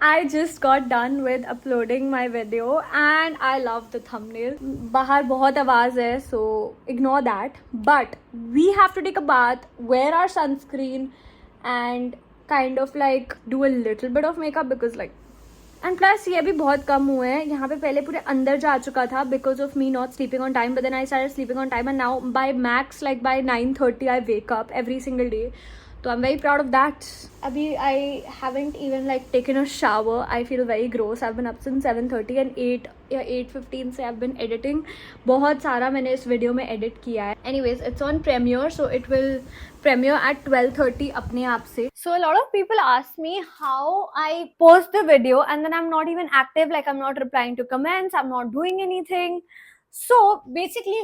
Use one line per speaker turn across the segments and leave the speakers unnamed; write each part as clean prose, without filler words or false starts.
I just got done with uploading my video and I love the thumbnail. बाहर बहुत आवाज है, so ignore that. But we have to take a bath, wear our sunscreen, and kind of like do a little bit of makeup because like. And plus ये भी बहुत कम हुए हैं. यहाँ पे पहले पूरे अंदर जा चुका था because of me not sleeping on time, but then I started sleeping on time and now by max like by 9:30 I wake up every single day. So I'm very proud of that. Abhi I haven't even like taken a shower. I feel very gross. I've been up since 7:30 and 8:15 से I've been editing. बहुत सारा मैंने इस video में edit किया है. Anyways, it's on Premiere, so it will premiere at 12:30 अपने आप से. So a lot of people ask me how I post the video and then I'm not even active, like I'm not replying to comments, I'm not doing anything. So basically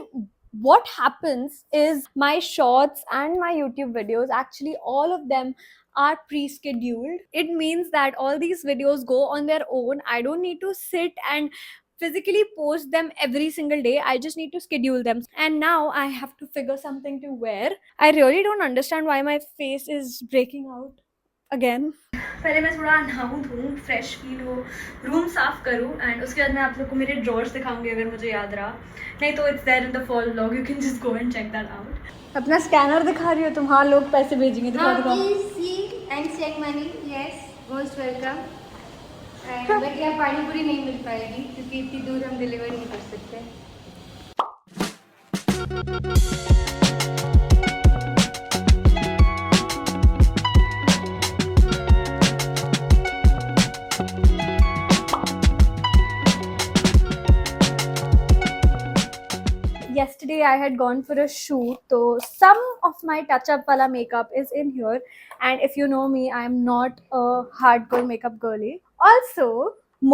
what happens is my shorts and my YouTube videos, actually all of them are pre-scheduled. It means that all these videos go on their own. I don't need to sit and physically post them every single day. I just need to schedule them. And now I have to figure something to wear. I really don't understand why my face is breaking out again. पहले मैं थोड़ा नहाऊँ धोऊँ, fresh feel हो, room साफ करूँ and उसके बाद मैं आप लोग को मेरे ड्रॉर्स दिखाऊंगी अगर मुझे याद रहा. नहीं तो it's there in the fall vlog, you can just go and check that out. अपना स्कैनर दिखा रही हो तुम? हाँ, लोग पैसे भेजेंगे. दिखा दिखा.
See and check money. Yes, most welcome. But यहाँ पानी पूरी नहीं मिल पाएगी क्योंकि इतनी दूर हम डिलीवर नहीं कर सकते.
Yesterday I had gone for a shoot, so some of my touch-up wala makeup is in here. And if you know me, I am not a hardcore makeup girly. Also,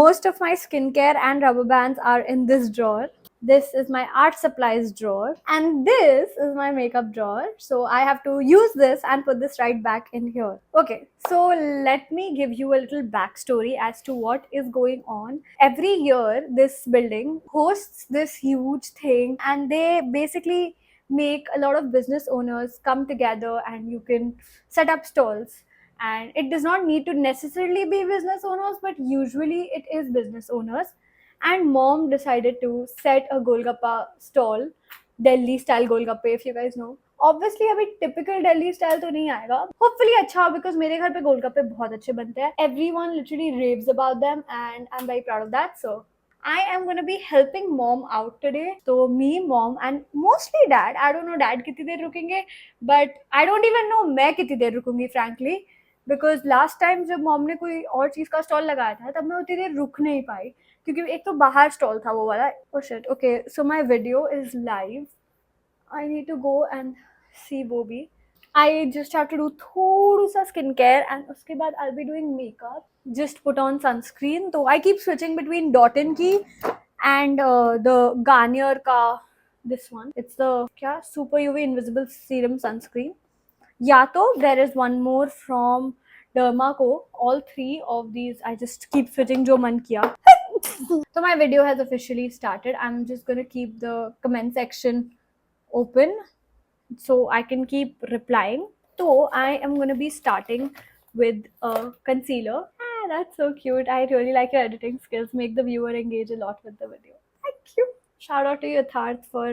most of my skincare and rubber bands are in this drawer. This is my art supplies drawer, and this is my makeup drawer. So I have to use this and put this right back in here. Okay, so let me give you a little backstory as to what is going on. Every year, this building hosts this huge thing, and they basically make a lot of business owners come together and you can set up stalls. And it does not need to necessarily be business owners, but usually it is business owners. And mom decided to set a golgappa stall, Delhi style golgappe, if you guys know. Obviously अभी typical Delhi style तो नहीं आएगा. Hopefully अच्छा हो because मेरे घर पे गोलगप्पे बहुत अच्छे बनते हैं. Everyone literally raves about them and I'm very proud of that. So I am going to be helping mom out today. So me, mom and mostly dad. I don't know dad कितनी देर रुकेंगे, but I don't even know मैं कितनी देर रुकूंगी frankly. Because last time जब mom ने कोई और चीज़ का stall लगाया था तब मैं उतनी देर रुक नहीं पाई क्योंकि एक तो बाहर स्टॉल था वो वाला. Oh shit. Okay, so my video is live. I need to go and see वो भी. I just have to do थोड़ा सा स्किन केयर एंड उसके बाद I be doing makeup. Just put on sunscreen. तो I keep switching between Dot and Key and the Garnier का this one. It's the क्या super UV invisible serum sunscreen. या तो there is one more from Dermaco. All three of these I just keep switching जो मन किया. So my video has officially started. I'm just gonna keep the comment section open so I can keep replying. So I am gonna be starting with a concealer. That's so cute. I really like your editing skills. Make the viewer engage a lot with the video. Thank you. Shout out to Yatharth for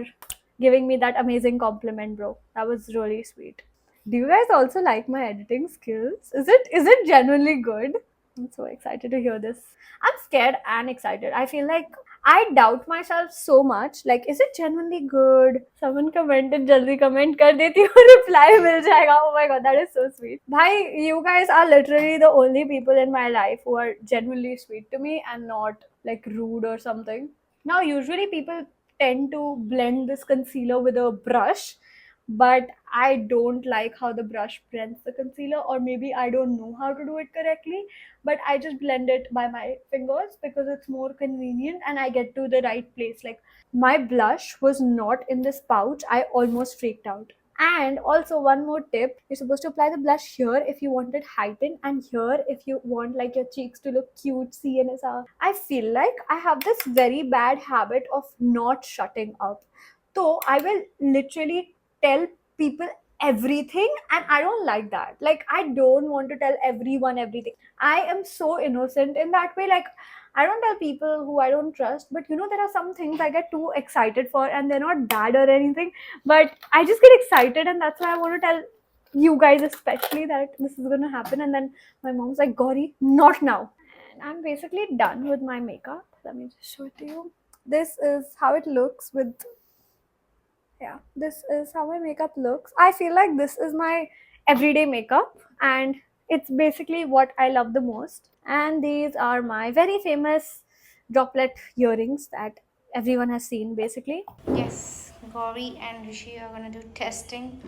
giving me that amazing compliment, bro. That was really sweet. Do you guys also like my editing skills? Is it genuinely good? I'm so excited to hear this. I'm scared and excited. I feel like I doubt myself so much. Like, is it genuinely good? Someone commented, jaldi comment kar deti hu, reply mil jayega. Oh my god, that is so sweet. Bhai, you guys are literally the only people in my life who are genuinely sweet to me and not like rude or something. Now, usually people tend to blend this concealer with a brush, but I don't like how the brush blends the concealer, or maybe I don't know how to do it correctly, but I just blend it by my fingers because it's more convenient and I get to the right place. Like, my blush was not in this pouch. I almost freaked out. And also one more tip, you're supposed to apply the blush here if you want it heightened and here if you want like your cheeks to look cutesy and stuff. I feel like I have this very bad habit of not shutting up. So I will literally tell people everything, and I don't like that. Like, I don't want to tell everyone everything. I am so innocent in that way. Like, I don't tell people who I don't trust, but there are some things I get too excited for, and they're not bad or anything, but I just get excited, and that's why I want to tell you guys especially that this is going to happen. And then my mom's like, Gauri, not now. And I'm basically done with my makeup. Let me just show it to you. This is how it looks with, yeah, this is how my makeup looks. I feel like this is my everyday makeup, and it's basically what I love the most. And these are my very famous droplet earrings that everyone has seen basically.
Yes, Gauri and Rishi are gonna do testing.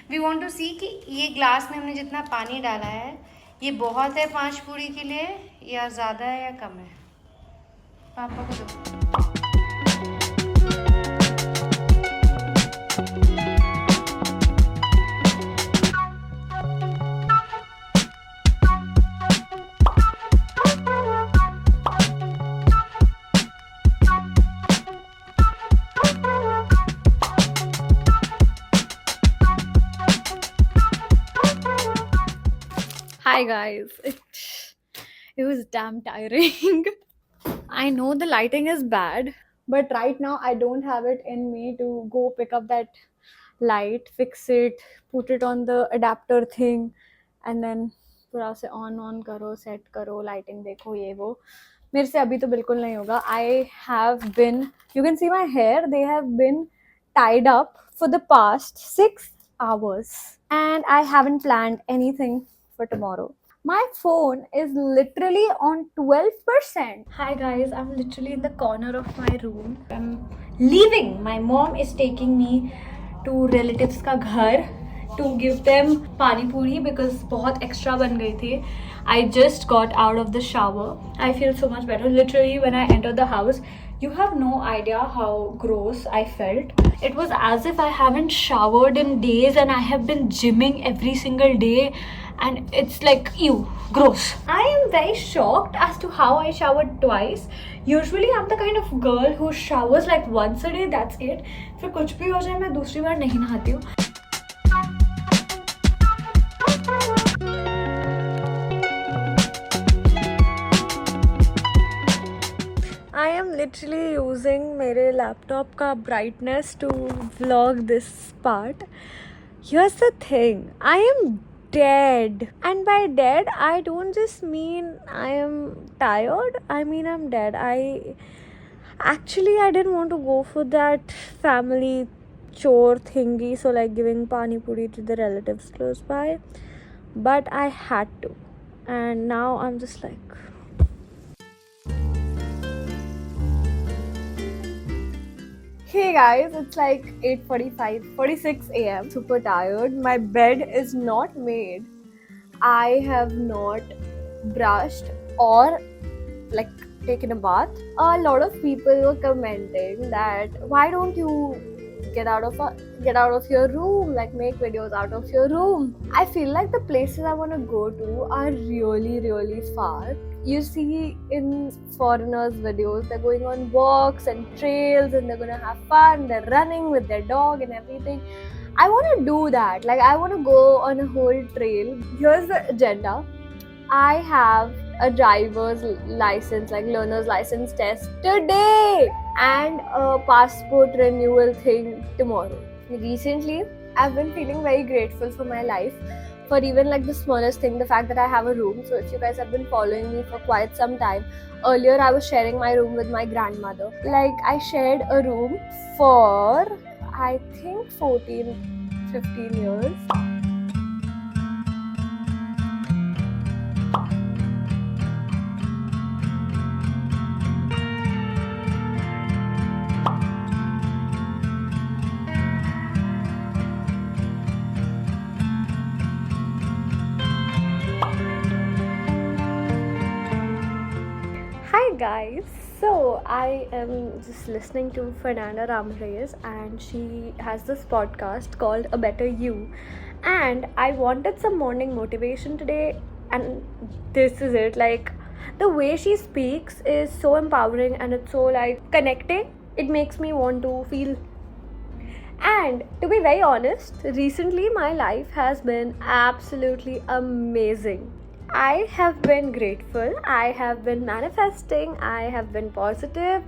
We want to see कि ये glass में हमने जितना पानी डाला है ये बहुत है 5 पूरी के लिए या ज़्यादा है या कम है. पापा को दो.
Hi guys, it was damn tiring. I know the lighting is bad, but right now I don't have it in me to go pick up that light, fix it, put it on the adapter thing, and then पूरा से on करो, set करो, lighting देखो ये वो. मेरे से अभी तो बिल्कुल नहीं होगा. I have been, you can see my hair, they have been tied up for the past 6 hours, and I haven't planned anything for tomorrow. My phone is literally on 12%. Hi guys, I'm literally in the corner of my room. I'm leaving. My mom is taking me to relatives का घर to give them pani puri because बहुत extra बन गई थी. I just got out of the shower. I feel so much better. Literally, when I entered the house, you have no idea how gross I felt. It was as if I haven't showered in days, and I have been gymming every single day, and it's like, ew, gross. I am very shocked as to how I showered twice. Usually I'm the kind of girl who showers like once a day, that's it. फिर कुछ भी हो जाए मैं दूसरी बार नहीं नहाती हूँ. I am literally using मेरे laptop का brightness to vlog this part. Here's the thing, I am dead, and by dead I don't just mean I am tired, I mean I'm dead. I didn't want to go for that family chore thingy, so like giving pani puri to the relatives close by, but I had to, and now I'm just like, hey guys, it's like 46 a.m. Super tired. My bed is not made. I have not brushed or like taken a bath. A lot of people were commenting that why don't you get out of your room, like make videos out of your room. I feel like the places I want to go to are really far. You see in foreigners videos, they're going on walks and trails and they're gonna have fun, they're running with their dog and everything. I want to do that. Like, I want to go on a whole trail. Here's the agenda. I have a driver's license, like learner's license test today, and a passport renewal thing tomorrow. Recently, I've been feeling very grateful for my life, for even like the smallest thing, the fact that I have a room. So if you guys have been following me for quite some time, earlier I was sharing my room with my grandmother. Like, I shared a room for I think 14-15 years. Hi guys, so I am just listening to Fernanda Ramirez, and she has this podcast called A Better You, and I wanted some morning motivation today, and this is it. Like, the way she speaks is so empowering and it's so like connecting. It makes me want to feel And to be very honest, recently my life has been absolutely amazing. I have been grateful, I have been manifesting, I have been positive,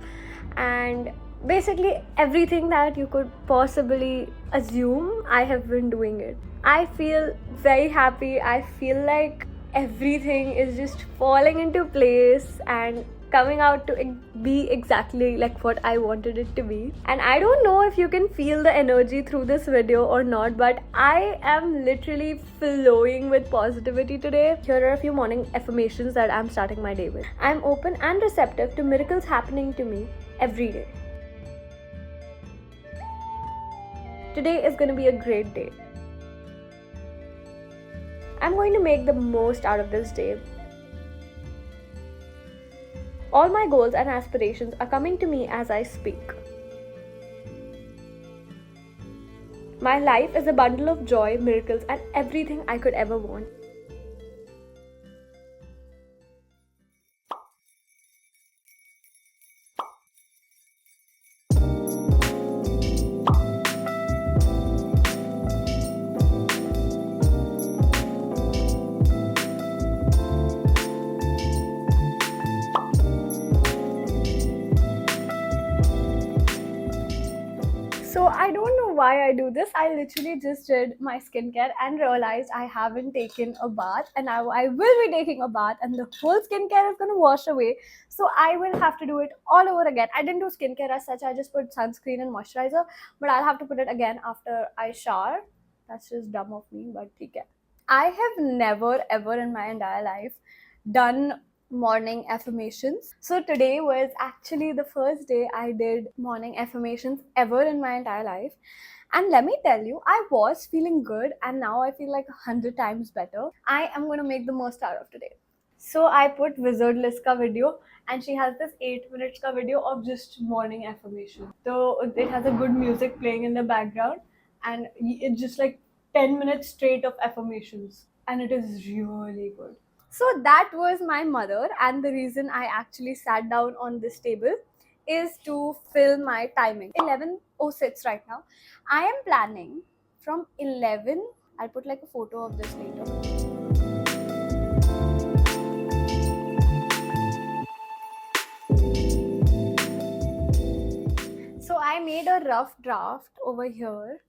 and basically everything that you could possibly assume, I have been doing it. I feel very happy. I feel like everything is just falling into place and coming out to be exactly like what I wanted it to be. And I don't know if you can feel the energy through this video or not, but I am literally flowing with positivity today. Here are a few morning affirmations that I'm starting my day with. I'm open and receptive to miracles happening to me every day. Today is going to be a great day. I'm going to make the most out of this day. All my goals and aspirations are coming to me as I speak. My life is a bundle of joy, miracles, and everything I could ever want. So I don't know why I do this. I literally just did my skincare and realized I haven't taken a bath, and now I will be taking a bath and the whole skincare is going to wash away. So I will have to do it all over again. I didn't do skincare as such. I just put sunscreen and moisturizer, but I'll have to put it again after I shower. That's just dumb of me, but okay. I have never ever in my entire life done morning affirmations. So today was actually the first day I did morning affirmations ever in my entire life. And let me tell you, I was feeling good and now I feel like 100 times better. I am going to make the most out of today. So I put Wizard Liska video and she has this 8 minutes ka video of just morning affirmation. So it has a good music playing in the background and it's just like 10 minutes straight of affirmations and it is really good. So that was my mother, and the reason I actually sat down on this table is to film my timing. 11:06 right now. I am planning from 11. I'll put like a photo of this later. So I made a rough draft over here.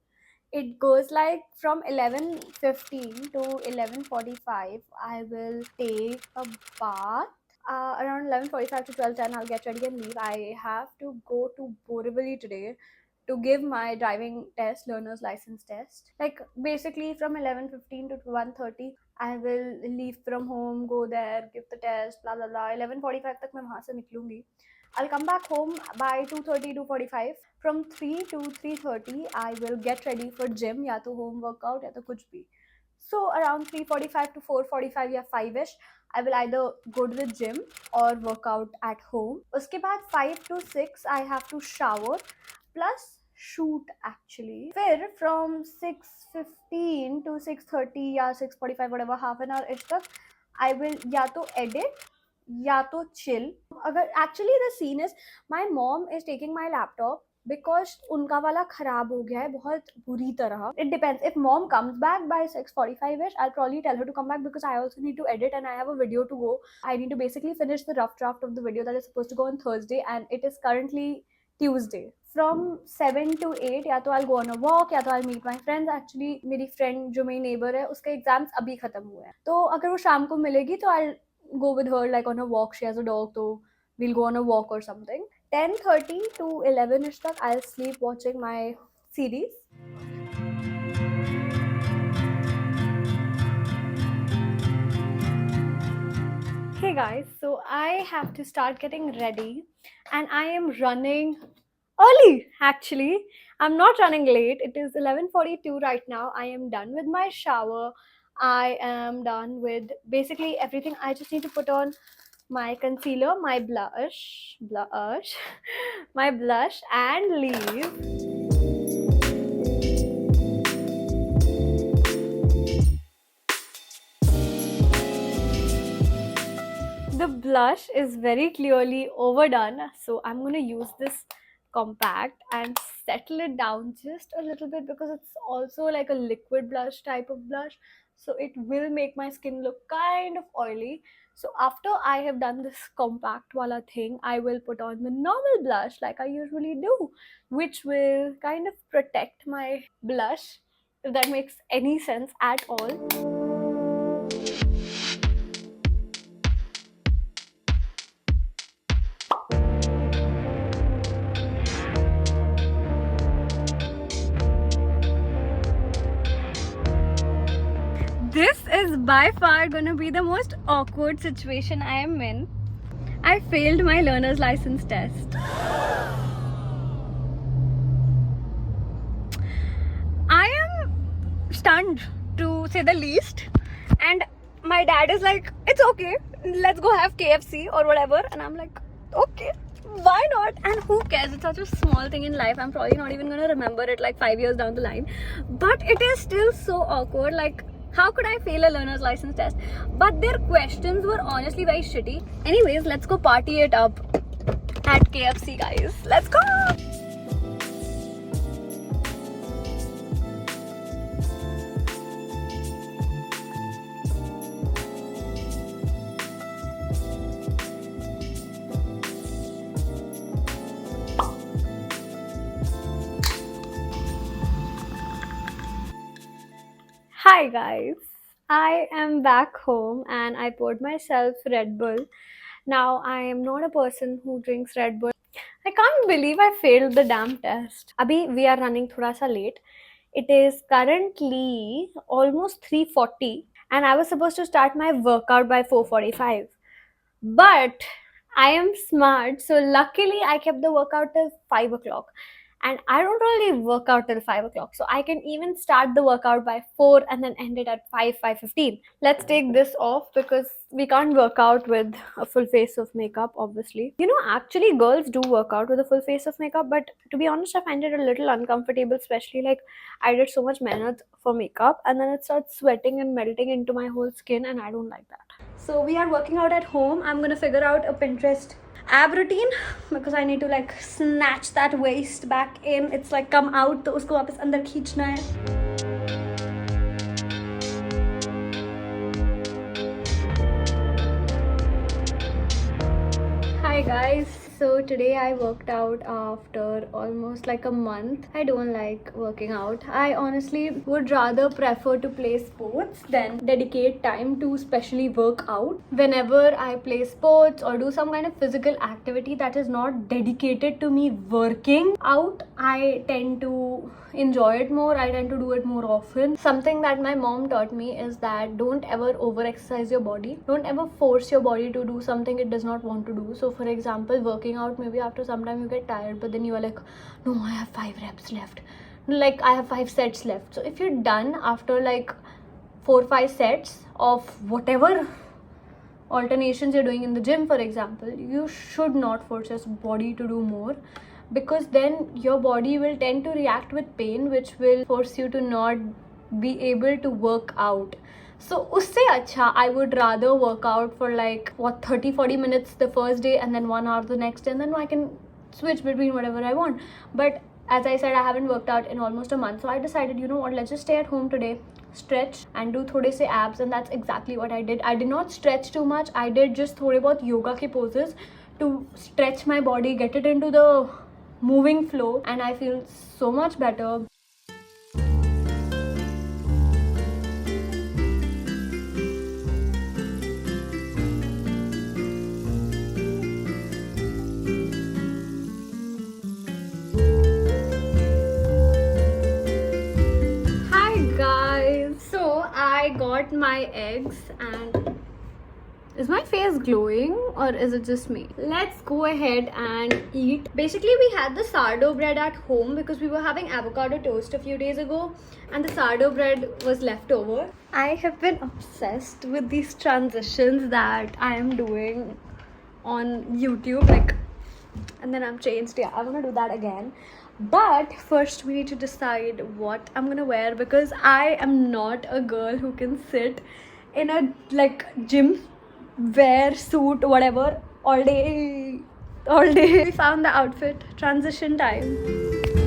It goes like from 11:15 to 11:45. I will take a bath. Around 11:45 to 12:10, I'll get ready and leave. I have to go to Borivali today to give my driving test, learner's license test. Like basically from 11:15 to 1:30, I will leave from home, go there, give the test, blah blah blah. 11:45 तक मैं वहाँ से निकलूंगी. I'll come back home by 2:30 to 45. From 3 to 3:30, I will get ready for gym, या तो home workout या तो कुछ भी. So around 3:45 to 4:45 या 5ish, I will either go to the gym or work out at home. उसके बाद 5 to 6 I have to shower plus shoot actually. फिर from 6:15 to 6:30 या 6:45 whatever, half an hour ish तक I will या तो edit या तो chill. अगर actually the scene is my mom is taking my laptop because उनका वाला खराब हो गया है बहुत बुरी तरह. It depends. If mom comes back by 6:45ish, I'll probably tell her to come back because I also need to edit and I have a video to go. I need to basically finish the rough draft of the video that is supposed to go on Thursday and it is currently Tuesday. From 7 to 8 या तो I'll go on a walk या तो I'll meet my friends. Actually मेरी friend जो मेरी neighbor है उसके exams अभी खत्म हुए हैं, तो अगर वो शाम को मिलेगी तो I'll go with her like on a walk. She has a dog, so we'll go on a walk or something. 10:30 to 11ish tak I'll sleep watching my series. Hey guys, so I have to start getting ready and I am running early actually. I'm not running late. It is 11:42 right now. I am done with my shower. I am done with basically everything. I just need to put on my concealer, my blush, my blush and leave. The blush is very clearly overdone, so I'm going to use this compact and settle it down just a little bit, because it's also like a liquid blush type of blush, so it will make my skin look kind of oily. So after I have done this compact wala thing, I will put on the normal blush like I usually do, which will kind of protect my blush, if that makes any sense at all. This is by far gonna be the most awkward situation I am in. I failed my learner's license test. I am stunned, to say the least. And my dad is like, it's okay, let's go have KFC or whatever. And I'm like, okay, why not? And who cares? It's such a small thing in life. I'm probably not even gonna remember it like 5 years down the line. But it is still so awkward. Like, how could I fail a learner's license test? But their questions were honestly very shitty. Anyways, let's go party it up at KFC, guys. Let's go! Hi guys, I am back home and I poured myself Red Bull. Now I am not a person who drinks Red Bull. I can't believe I failed the damn test. Abhi we are running thoda sa late. It is currently almost 3:40 and I was supposed to start my workout by 4:45. But I am smart, so luckily I kept the workout till 5 o'clock. And I don't really work out till 5 o'clock, so I can even start the workout by 4 and then end it at 5:15. Let's take this off because we can't work out with a full face of makeup, obviously. You know, actually, girls do work out with a full face of makeup, but to be honest, I find it a little uncomfortable, especially like I did so much mehnat for makeup and then it starts sweating and melting into my whole skin, and I don't like that. So we are working out at home. I'm gonna figure out a Pinterest ab routine because I need to like snatch that waist back in. It's like come out, तो उसको वापस अंदर खींचना है. Hi guys, so today I worked out after almost like a month. I don't like working out. I honestly would rather prefer to play sports than dedicate time to specially work out. Whenever I play sports or do some kind of physical activity that is not dedicated to me working out, I tend to enjoy it more. I tend to do it more often. Something that my mom taught me is that don't ever over exercise your body. Don't ever force your body to do something it does not want to do. So for example, working out, maybe after some time you get tired, but then you are like, no, I have 5 reps left, like I have 5 sets left. So if you're done after like 4-5 sets of whatever alternations you're doing in the gym, for example, you should not force your body to do more, because then your body will tend to react with pain, which will force you to not be able to work out. So usse acha, I would rather work out for like 30-40 minutes the first day and then 1 hour the next day, and then I can switch between whatever I want. But as I said, I haven't worked out in almost a month, so I decided, you know what, let's just stay at home today, stretch and do thode se abs, and that's exactly what I did. I did not stretch too much. I did just thode bahut yoga ke poses to stretch my body, get it into the moving flow, and I feel so much better. Hi guys, so I got my eggs, and is my face glowing or is it just me? Let's go ahead and eat. Basically, we had the sourdough bread at home because we were having avocado toast a few days ago and the sourdough bread was left over. I have been obsessed with these transitions that I am doing on YouTube, like, and then I'm changed. Yeah, I want to do that again. But first we need to decide what I'm gonna wear, because I am not a girl who can sit in a like gym wear suit whatever all day. all day. We found the outfit. Transition time.